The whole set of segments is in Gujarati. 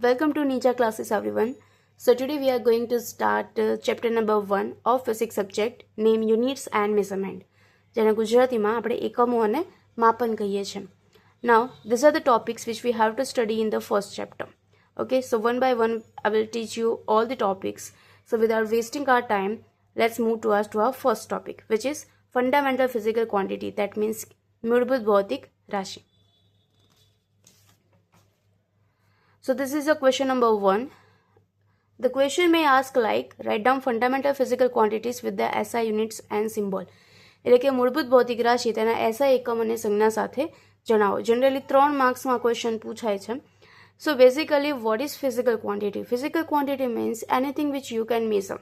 Welcome to Ninja Classes everyone. So today we are going to start chapter number 1 of physics subject, name units and measurement. જેને ગુજરાતીમાં આપણે એકમો અને માપન કહીએ છીએ. Now these are the topics which we have to study in the first chapter. Okay, so one by one I will teach you all the topics. So without wasting our time, let's move to our first topic, which is fundamental physical quantity. That means મૂળભૂત ભૌતિક રાશિ. So this is a question number 1. The question may ask like, write down fundamental physical quantities with the SI units and symbol. એટલે કે મૂળભૂત ભૌતિક રાશિ તેના SI એકમ અને સંજ્ઞા સાથે જણાવો. જનરલી 3 માર્ક્સમાં ક્વેશ્ચન પૂછાય છે. So basically what is physical quantity? Physical quantity means anything which you can measure.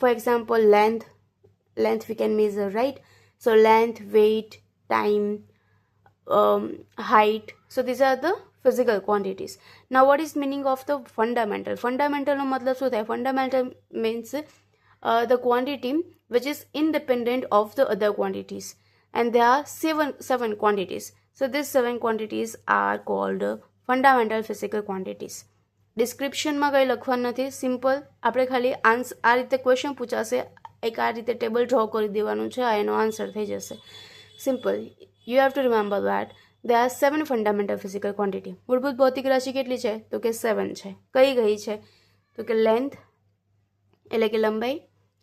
For example, length we can measure, right? So length, weight, time, height. So these are the physical quantities. Now what is meaning of the fundamental? Fundamental નો મતલબ શું થાય? Fundamental means the quantity which is independent of the other quantities, and there are seven quantities. So these 7 quantities are called fundamental physical quantities. ડિસ્ક્રિપ્શનમાં કંઈ લખવાનું નથી, સિમ્પલ આપણે ખાલી આન્સર આ રીતે ક્વેશ્ચન પૂછાશે, એક આ રીતે ટેબલ ડ્રો કરી દેવાનું છે, આ એનો આન્સર થઈ જશે. Simple. You have two remember that there are 7 fundamental physical quantity. મૂળભૂત ભૌતિક રાશિ કેટલી છે? તો કે 7 છે. કઈ છે? તો કે લેન્થ એટલે કે લંબાઈ,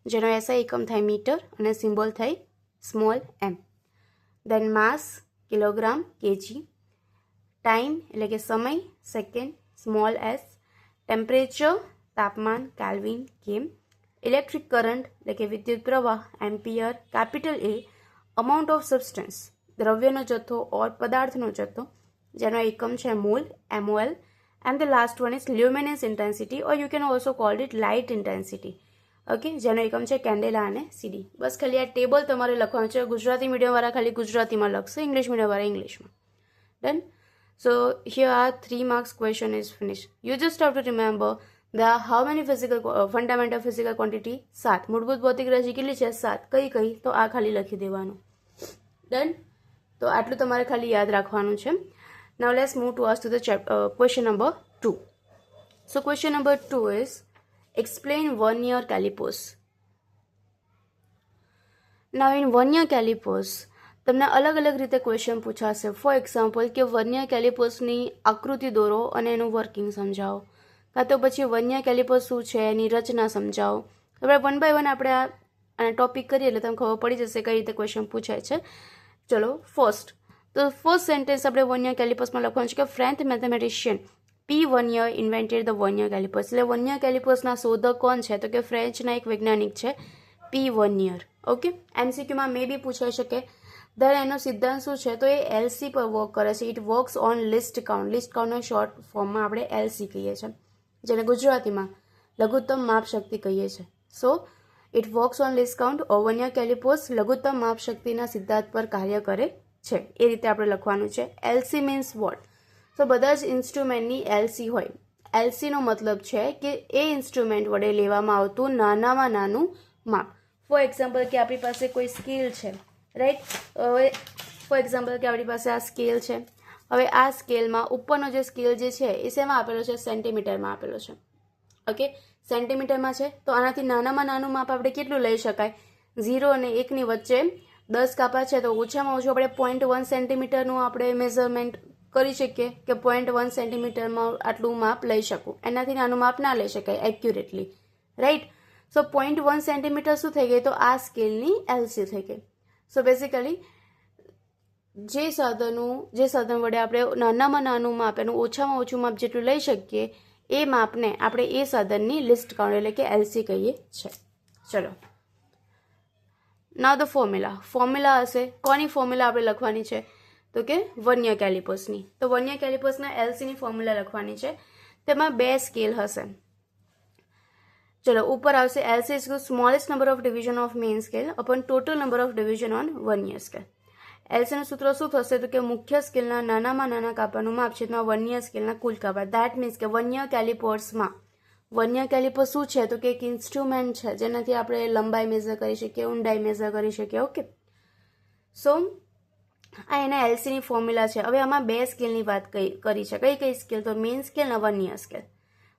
જેનો SI એકમ થાય મીટર અને સિમ્બોલ થાય small m. Then mass kilogram KG, time એટલે કે સમય સેકન્ડ સ્મોલ s, ટેમ્પરેચર તાપમાન કેલ્વિન કેમ, ઇલેક્ટ્રિક કરંટ એટલે કે વિદ્યુત પ્રવાહ ampere capital A, amount of substance દ્રવ્યનો જથ્થો ઓર પદાર્થનો જથ્થો, જેનો એકમ છે mole MOL, and the last one is luminous intensity or you can also call it light intensity. Okay, જેનો એકમ છે કેન્ડેલા અને CD. બસ ખાલી આ ટેબલ તમારે લખવાનું છે. ગુજરાતી મીડિયમવાળા ખાલી ગુજરાતીમાં લખશે, ઇંગ્લિશ મીડિયમવાળા ઇંગ્લિશમાં. Done. So here are 3 marks question is finished. You just have to remember there are how many fundamental physical quantity? 7. મૂળભૂત ભૌતિક રાશિ કેટલી છે? 7. કઈ? તો આ ખાલી લખી દેવાનું. ડન. તો આટલું તમારે ખાલી યાદ રાખવાનું છે. Now let's move to the question number 2. So question number 2 is explain vernier calipers. Now in vernier calipers તમને અલગ અલગ રીતે ક્વેશ્ચન પૂછાશે. ફોર એક્ઝામ્પલ કે વર્નિયર કેલિપર્સની આકૃતિ દોરો અને એનું વર્કિંગ સમજાવો, કાં તો પછી વર્નિયર કેલિપર્સ શું છે એની રચના સમજાવો. આપણે વન બાય વન આપણે આ ટોપિક કરીએ એટલે તમને ખબર પડી જશે કઈ રીતે ક્વેશ્ચન પૂછાય છે. ચલો ફર્સ્ટ. તો ફર્સ્ટ સેન્ટેન્સ આપણે વર્નિયર કેલિપર્સમાં લખવાનું છે કે French mathematician P. Vernier invented the vernier calipers. એટલે વર્નિયર કેલિપર્સના શોધક કોણ છે? તો કે ફ્રેન્ચના એક વૈજ્ઞાનિક છે P. વર્નિયર. ઓકે, MCQમાં મે બી પૂછાઈ શકે. દર એનો સિદ્ધાંત શું છે? તો એ LC પર વર્ક કરે છે. It works on least count. Least કાઉન્ટનો શોર્ટ ફોર્મમાં આપણે LC કહીએ છીએ, જેને ગુજરાતીમાં લઘુત્તમ માપ શક્તિ કહીએ છીએ. So it works on least count or vernier calipers લઘુત્તમ માપ શક્તિના સિદ્ધાંત પર કાર્ય કરે છે. એ રીતે આપણે લખવાનું છે. LC means what? તો બધા જ ઇન્સ્ટ્રુમેન્ટની LC હોય. LC નો મતલબ છે કે એ ઇન્સ્ટ્રુમેન્ટ વડે લેવામાં આવતું નાનામાં નાનું માપ. ફોર એક્ઝામ્પલ કે આપણી પાસે કોઈ સ્કેલ છે, રાઈટ? હવે ફોર એક્ઝામ્પલ કે આપણી પાસે આ સ્કેલ છે. હવે આ સ્કેલમાં ઉપરનો જે સ્કેલ જે છે એ શેમાં આપેલો છે? સેન્ટીમીટરમાં આપેલો છે. ઓકે, સેન્ટીમીટરમાં છે. તો આનાથી નાનામાં નાનું માપ આપણે કેટલું લઈ શકાય? 0 અને 1ની વચ્ચે 10 કાપા છે તો ઓછામાં ઓછું આપણે 0.1 સેન્ટીમીટરનું આપણે મેઝરમેન્ટ કરી શકીએ કે 0.1 સેન્ટીમીટરમાં આટલું માપ લઈ શકું. એનાથી નાનું માપ ના લઈ શકાય એક્યુરેટલી, રાઈટ? સો 0.1 સેન્ટીમીટર શું થઈ ગઈ? તો આ સ્કેલની LC થઈ ગઈ. સો બેઝિકલી જે સાધન વડે આપણે નાનામાં નાનું માપ એનું ઓછામાં ઓછું માપ જેટલું લઈ શકીએ એ માપને આપણે એ સાધનની લિસ્ટ કાઉન્ટ એટલે કે LC કહીએ છીએ. ચલો, નાઉ ધ ફોર્મ્યુલા હશે. કોની ફોર્મ્યુલા આપણે લખવાની છે? તો કે વર્નિયર કેલિપર્સની. તો વર્નિયર કેલિપર્સના LCની ફોર્મ્યુલા લખવાની છે. તેમાં 2 સ્કેલ હશે. ચલો, ઉપર આવશે LC is the smallest number of division of main scale upon total number of division on vernier scale. LC નું સૂત્ર શું થશે? તો કે મુખ્ય સ્કેલના નાનામાં નાના કાપાનું માપ છેદમાં વર્નિયર સ્કેલના કુલ કાપા. ધેટ મીન્સ કે વર્નિયર કેલિપર્સમાં વર્નિયર કેલિપર શું છે? તો કે એક ઇન્સ્ટ્રુમેન્ટ છે જેનાથી આપણે લંબાઈ મેઝર કરી શકીએ, ઊંડાઈ મેઝર કરી શકીએ. ઓકે, સો આ એના LCની ફોર્મ્યુલા છે. હવે આમાં 2 સ્કેલની વાત કરી છે. કઈ સ્કેલ? તો મેઇન સ્કેલ અને વર્નિયર સ્કેલ.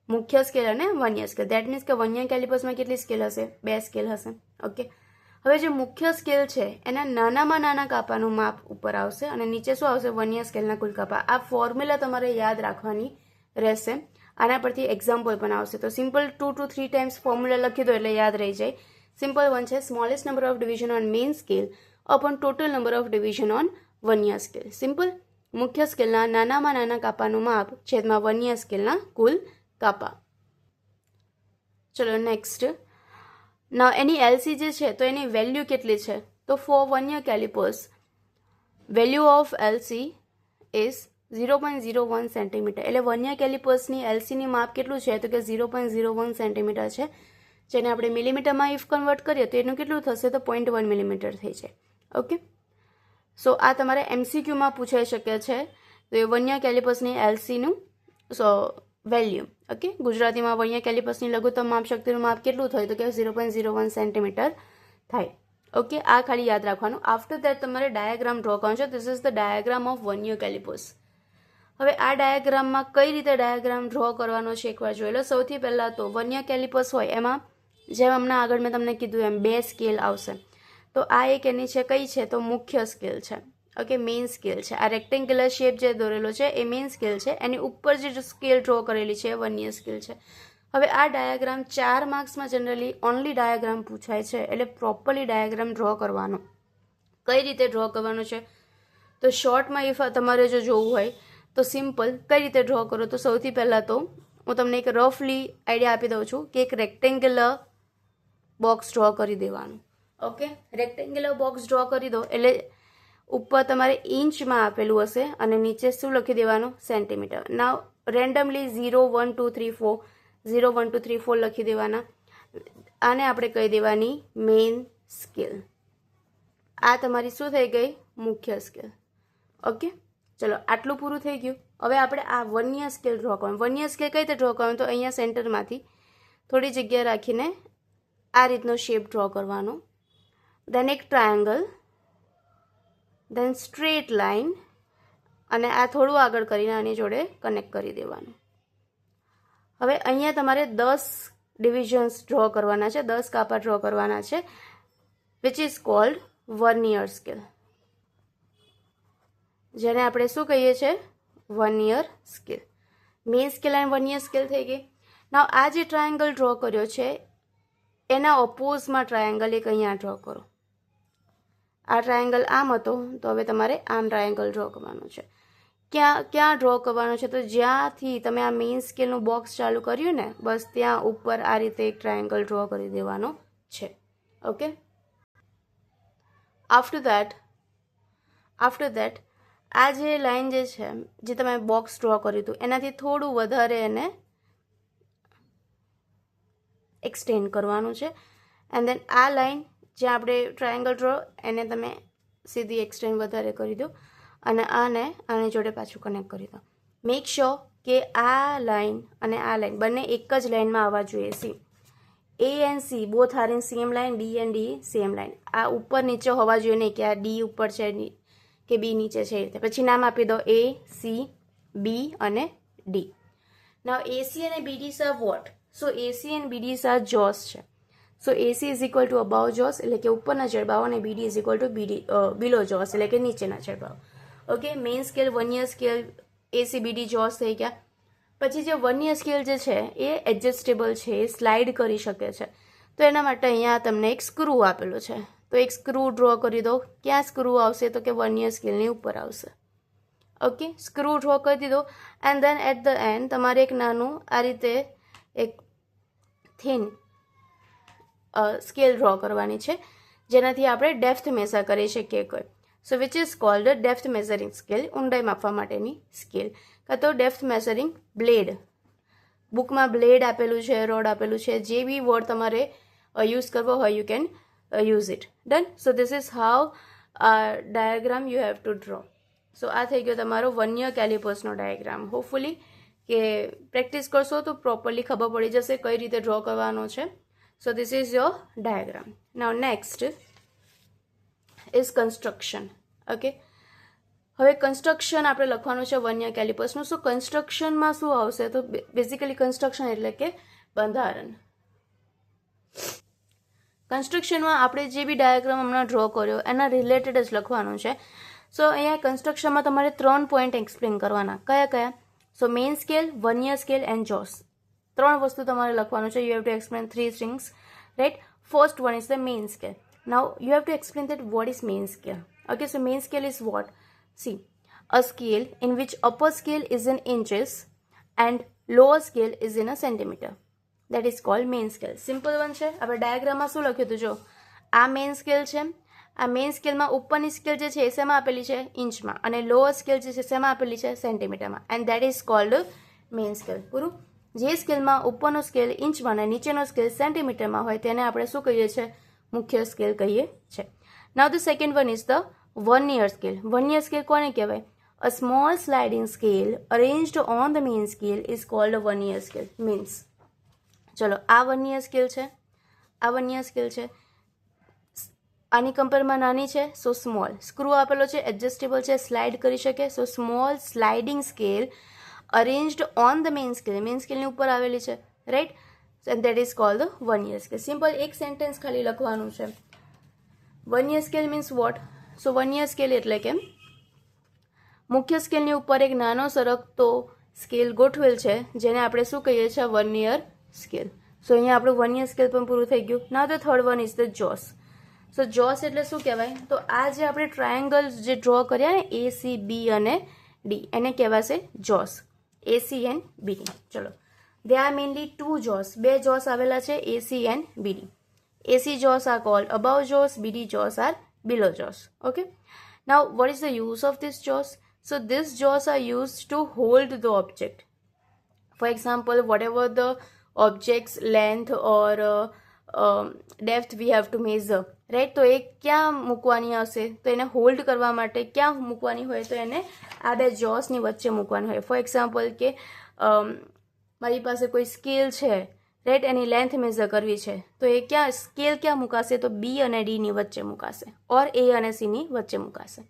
મુખ્ય સ્કેલ અને વન્ય સ્કેલ. દેટ મીન્સ કે વન્ય કેલિપર્સમાં કેટલી સ્કેલ હશે? 2 સ્કેલ હશે. ઓકે, હવે જે મુખ્ય સ્કેલ છે એના નાનામાં નાના કાપાનું માપ ઉપર આવશે અને નીચે શું આવશે? વન્ય સ્કેલના કુલ કાપા. આ ફોર્મ્યુલા તમારે યાદ રાખવાની રહેશે. આના પરથી એક્ઝામ્પલ પણ આવશે. તો સિમ્પલ 2 to 3 ટાઈમ્સ ફોર્મ્યુલા લખી દો એટલે યાદ રહી જાય. સિમ્પલ 1 છે smallest number of division on main scale upon total number of division on વન્ય સ્કેલ. સિમ્પલ, મુખ્ય સ્કેલના નાનામાં નાના કાપાનું માપ છેદમાં વન્ય સ્કેલના કુલ કાપા. ચલો નેક્સ્ટ. ના એની એલસી જે છે તો એની વેલ્યુ કેટલી છે? તો ફોર વન્ય calipers value of LC is 0.01 centimetre. એટલે વન્ય કેલિપર્સની એલસીની માપ કેટલું છે? તો કે 0.01 સેન્ટીમીટર છે, જેને આપણે મિલીમીટરમાં ઇફ કન્વર્ટ કરીએ તો એનું કેટલું થશે? તો 0.1 મિલીમીટર થઈ જાય. ઓકે, સો આ તમારે એમસીક્યુમાં પૂછાઈ શકે છે. તો એ વન્ય કેલિપર્સની એલસીનું વેલ્યુ. ઓકે, ગુજરાતીમાં વન્ય કેલિપર્સની લઘુત્તમ માપશક્તિનું માપ કેટલું થયું? તો કે 0.01 સેન્ટીમીટર થાય. ઓકે, આ ખાલી યાદ રાખવાનું. આફ્ટર દેટ તમારે ડાયાગ્રામ ડ્રો કરવાનો છે. This is the diagram of વન્ય કેલિપર્સ. હવે આ ડાયાગ્રામમાં કઈ રીતે ડાયાગ્રામ ડ્રો કરવાનો છે એકવાર જોઈ લો. સૌથી પહેલાં તો વન્ય કેલિપર્સ હોય એમાં જેમ હમણાં આગળ મેં તમને કીધું એમ 2 સ્કેલ આવશે. તો આ એક એની છે કઈ છે? તો મુખ્ય સ્કેલ છે. ઓકે, મેઇન સ્કેલ છે. આ રેક્ટેન્ગ્યુલર શેપ જે દોરેલો છે એ મેઇન સ્કેલ છે. એની ઉપર જે સ્કેલ ડ્રો કરેલી છે એ વન્ય સ્કેલ છે. હવે આ ડાયાગ્રામ 4 માર્ક્સમાં જનરલી ઓનલી ડાયાગ્રામ પૂછાય છે, એટલે પ્રોપરલી ડાયાગ્રામ ડ્રો કરવાનો. કઈ રીતે ડ્રો કરવાનો છે? તો શોર્ટમાં ઇફ તમારે જો જોવું હોય તો સિમ્પલ કઈ રીતે ડ્રો કરો? તો સૌથી પહેલાં તો હું તમને એક રફલી આઈડિયા આપી દઉં છું કે એક રેક્ટેન્ગ્યુલર બોક્સ ડ્રો કરી દેવાનું. ઓકે, રેક્ટેન્ગ્યુલર બોક્સ ડ્રો કરી દો એટલે ઉપર તમારે ઇંચમાં આપેલું હશે અને નીચે શું લખી દેવાનું? સેન્ટીમીટર. નાવ રેન્ડમલી 0 1 2 3 4 0 1 2 3 4 લખી દેવાના. આને આપણે કહી દેવાની મેઇન સ્કેલ. આ તમારી શું થઈ ગઈ? મુખ્ય સ્કેલ. ઓકે, ચલો આટલું પૂરું થઈ ગયું. હવે આપણે આ વન્ય સ્કેલ ડ્રો કરવાનું. વન્ય સ્કેલ કઈ રીતે ડ્રો કરવાનું? તો અહીંયા સેન્ટરમાંથી થોડી જગ્યા રાખીને આ રીતનો શેપ ડ્રો કરવાનો. દેન એક ટ્રાયેંગલ, દેન સ્ટ્રેટ લાઇન અને આ થોડું આગળ કરીને આની જોડે કનેક્ટ કરી દેવાનું. હવે અહીંયા તમારે 10 ડિવિઝન્સ ડ્રો કરવાના છે, 10 કાપા ડ્રો કરવાના છે, which is cold vernier scale, જેને આપણે શું કહીએ છીએ? Vernier scale. મેઇન સ્કેલ અને વર્નિયર સ્કેલ થઈ ગઈ. નાવ આ જે ટ્રાયેંગલ ડ્રો કર્યો છે એના ઓપોઝમાં ટ્રાયેંગલ એક અહીંયા ડ્રો કરો. આ ટ્રાયેંગલ આમ હતો તો હવે તમારે આમ ટ્રાયેંગલ ડ્રો કરવાનું છે. ક્યાં ડ્રો કરવાનું છે? તો જ્યાંથી તમે આ મેઇન સ્કેલનું બોક્સ ચાલુ કર્યું ને બસ ત્યાં ઉપર આ રીતે એક ટ્રાયેંગલ ડ્રો કરી દેવાનો છે. ઓકે, આફ્ટર દેટ આ જે લાઇન જે છે જે તમે બોક્સ ડ્રો કર્યું હતું એનાથી થોડું વધારે એને એક્સટેન્ડ કરવાનું છે. એન્ડ દેન આ લાઇન જે આપણે ટ્રાયેંગલ ડ્રો એને તમે સીધી એક્સટેન્ડ વધારે કરી દો અને આની જોડે પાછું કનેક્ટ કરી દો. મેક શ્યોર કે આ લાઇન અને આ લાઇન બંને એક જ લાઇનમાં આવવા જોઈએ. See A and C both are in same line, B and D same line. આ ઉપર નીચે હોવા જોઈએ નહીં કે આ D ઉપર છે કે B નીચે છે એ રીતે. પછી નામ આપી દો A, C, B અને D. નાવ AC અને BD are what? So AC and BD are jaws છે. સો AC is equal to above jaws એટલે કે ઉપરના જડબાઓ અને BD is equal to below jaws એટલે કે નીચેના જડબાઓ. Okay, main scale, vernier scale, AC, BD jaws થઈ ગયા. પછી જે વર્નિયર સ્કેલ જે છે એ એડજસ્ટેબલ છે, એ સ્લાઇડ કરી શકે છે. તો એના માટે અહીંયા તમને એક સ્ક્રૂ આપેલો છે, તો એક સ્ક્રૂ ડ્રો કરી દો. ક્યાં સ્ક્રૂ આવશે? તો કે વર્નિયર સ્કેલની ઉપર આવશે. ઓકે, સ્ક્રૂ ડ્રો કરી દીધો. And then at the end તમારે એક નાનું આ રીતે એક થીન સ્કેલ ડ્રો કરવાની છે જેનાથી આપણે ડેપ્થ મેઝર કરી શકીએ કોઈ. So which is called depth measuring scale. ઊંડાઈ માપવા માટેની સ્કેલ. કાં તો ડેપ્થ મેઝરિંગ બ્લેડ. બુકમાં બ્લેડ આપેલું છે, રોડ આપેલું છે, જે બી વર્ડ તમારે યુઝ કરવો હોય you can use it. Done. So this is how diagram you have to draw. સો આ થઈ ગયો તમારો વન્ય કેલિપર્સનો ડાયાગ્રામ. હોપફુલી કે પ્રેક્ટિસ કરશો તો પ્રોપરલી ખબર પડી જશે કઈ રીતે ડ્રો કરવાનો છે. સો this is your diagram. Now next is construction. Okay, હવે કન્સ્ટ્રક્શન આપણે લખવાનું છે વર્નિયર કેલિપર્સનું. સો કન્સ્ટ્રક્શનમાં શું આવશે? તો બેઝિકલી કન્સ્ટ્રક્શન એટલે કે બંધારણ. કન્સ્ટ્રક્શનમાં આપણે જે બી ડાયાગ્રામ હમણાં ડ્રો કર્યો એના રિલેટેડ જ લખવાનું છે. સો અહીંયા કન્સ્ટ્રક્શનમાં તમારે 3 પોઈન્ટ એક્સપ્લેન કરવાના. કયા કયા? So main scale, vernier scale and jaws. 3 વસ્તુ તમારે લખવાનું છે. You have to explain 3 things, right? First one is the main scale. Now you have to explain that what is main scale. Okay, so main scale is what? See, a scale in which upper scale is in inches and lower scale is in a centimeter. That is called main scale. Simple one છે. આપણે ડાયાગ્રામમાં શું લખ્યું હતું? જો આ મેઇન સ્કેલ છે. આ મેઇન સ્કેલમાં ઉપરની સ્કેલ જે છે એ શેમાં આપેલી છે? ઇંચમાં. અને લોઅર સ્કેલ જે છે શેમાં આપેલી છે? સેન્ટીમીટરમાં. And that is called main scale. પૂરું. જે સ્કેલમાં ઉપરનો સ્કેલ ઇંચમાં અને નીચેનો સ્કેલ સેન્ટીમીટરમાં હોય તેને આપણે શું કહીએ છીએ? મુખ્ય સ્કેલ કહીએ છીએ. નાઉ the second one is the vernier scale. Vernier scale કોને કહેવાય? A small sliding scale arranged on the main scale is called a vernier scale. Means, ચલો આ વર્નિયર સ્કેલ છે, આ વર્નિયર સ્કેલ છે, આની કમ્પેરમાં નાની છે, સો સ્મોલ. સ્ક્રૂ આપેલો છે, એડજસ્ટેબલ છે, સ્લાઇડ કરી શકે. So small sliding scale arranged on the main scale. Main સ્કેલની ઉપર આવેલી છે, right? And that is called the vernier scale. Simple એક સેન્ટેન્સ ખાલી લખવાનું છે. Vernier scale means what? So vernier scale એટલે કે મુખ્ય સ્કેલની ઉપર એક નાનો સરકતો સ્કેલ ગોઠવેલ છે જેને આપણે શું કહીએ છીએ? Vernier scale. સો અહીંયા આપણું વર્નિયર સ્કેલ પણ પૂરું થઈ ગયું. Now the third one is the jaws. So jaws એટલે શું કહેવાય? તો આ જે આપણે ટ્રાયેંગલ જે ડ્રો કર્યા ને ACB અને D એને કહેવાશે જોસ. AC and BD. ચલો દે આર મેઇનલી 2 જોસ. 2 જોસ આવેલા છે, AC and BD. AC jaws are called above jaws, BD jaws are below jaws. Okay. Now what is the use of this jaws? So these jaws are used to hold the object. For example, whatever the object's length or depth we have to measure, right? તો એ ક્યાં મૂકવાની હશે? તો એને હોલ્ડ કરવા માટે ક્યાં મૂકવાની હોય? તો એને આ બે જોસની વચ્ચે મૂકવાની હોય. ફોર એક્ઝામ્પલ કે મારી પાસે કોઈ સ્કેલ છે, રાઈટ? એની લેન્થ મેઝર કરવી છે તો એ ક્યાં સ્કેલ ક્યાં મુકાશે? તો B અને D ની વચ્ચે મુકાશે, ઓર A અને C ની વચ્ચે મુકાશે.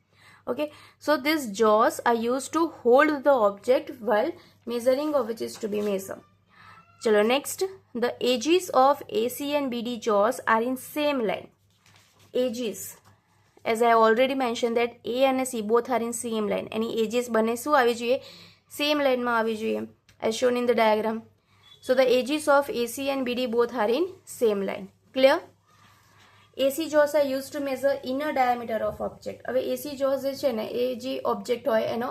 Okay, so these jaws are used to hold the object while measuring or which is to be measured. Chalo next, the edges of AC and BD jaws are in same line. Edges, as I already mentioned that A and C both are in same line. Any edges બને શું આવી જોઈએ? Same line માં આવી જોઈએ, as shown in the diagram. So the edges of AC and BD both are in same line. Clear? AC jaws are used to measure inner diameter of object. હવે AC jaws જે છે ને એ જે ઓબ્જેક્ટ હોય એનો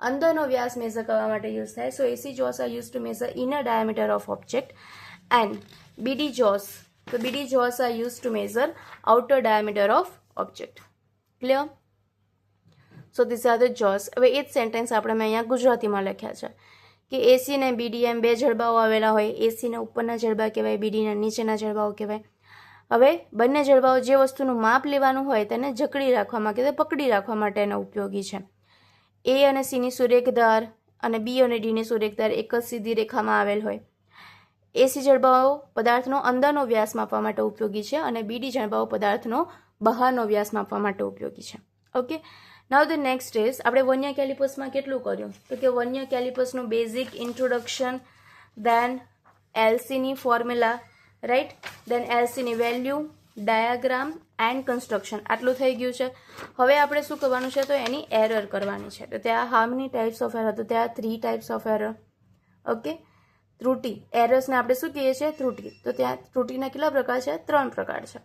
અંદરનો વ્યાસ મેઝર કરવા માટે યુઝ થાય. સો AC jaws are used to measure inner diameter of object. And BD jaws, so BD jaws are used to measure outer diameter of object. Clear? So these are the jaws. હવે એ જ સેન્ટેન્સ આપણે મેં અહીંયા ગુજરાતીમાં લખ્યા છે કે AC ને BD એમ બે જડબાઓ આવેલા હોય. AC ને ઉપરના જડબા કહેવાય, BD ને નીચેના જડબાઓ કહેવાય. હવે બંને જડબાઓ જે વસ્તુનું માપ લેવાનું હોય તેને જકડી રાખવા કે પકડી રાખવા માટે એનો ઉપયોગી છે. A અને C ની સુરેખ ધાર અને B અને D ની સુરેખ ધાર એક જ સીધી રેખામાં આવેલ હોય. AC જડબાઓ પદાર્થનો અંદરનો વ્યાસ માપવા માટે ઉપયોગી છે અને BD જડબાઓ પદાર્થનો બહારનો વ્યાસ માપવા માટે ઉપયોગી છે. Okay, now the next is આપણે વર્નિયર કેલિપર્સમાં કેટલું કર્યું? તો કે વર્નિયર કેલિપર્સનું બેઝિક ઇન્ટ્રોડક્શન, દેન LC ની ફોર્મ્યુલા, રાઈટ? દેન LC ની વેલ્યુ, ડાયાગ્રામ એન્ડ કન્સ્ટ્રક્શન. આટલું થઈ ગયું છે. હવે આપણે શું કરવાનું છે? તો એની એરર કરવાની છે. તો ત્યાં how many types of error? તો ત્યાં 3 ટાઈપ્સ ઓફ એરર. ઓકે, ત્રુટિ. એરર્સને આપણે શું કહીએ છીએ? ત્રુટિ. તો ત્યાં ત્રુટિના કેટલા પ્રકાર છે? 3 પ્રકાર છે.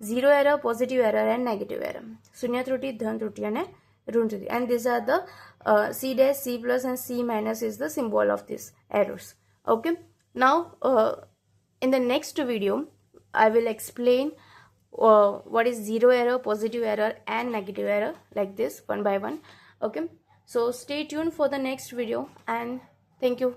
Zero error, positive error and negative error. શૂન્ય ત્રુટિ, ધન ત્રુટિ અને ઋણ ત્રુટિ. And these are the C dash, C plus and C minus is the symbol of these errors. Okay, now in the next video I will explain what is zero error, positive error and negative error, like this one by one. Okay, so stay tuned for the next video and thank you.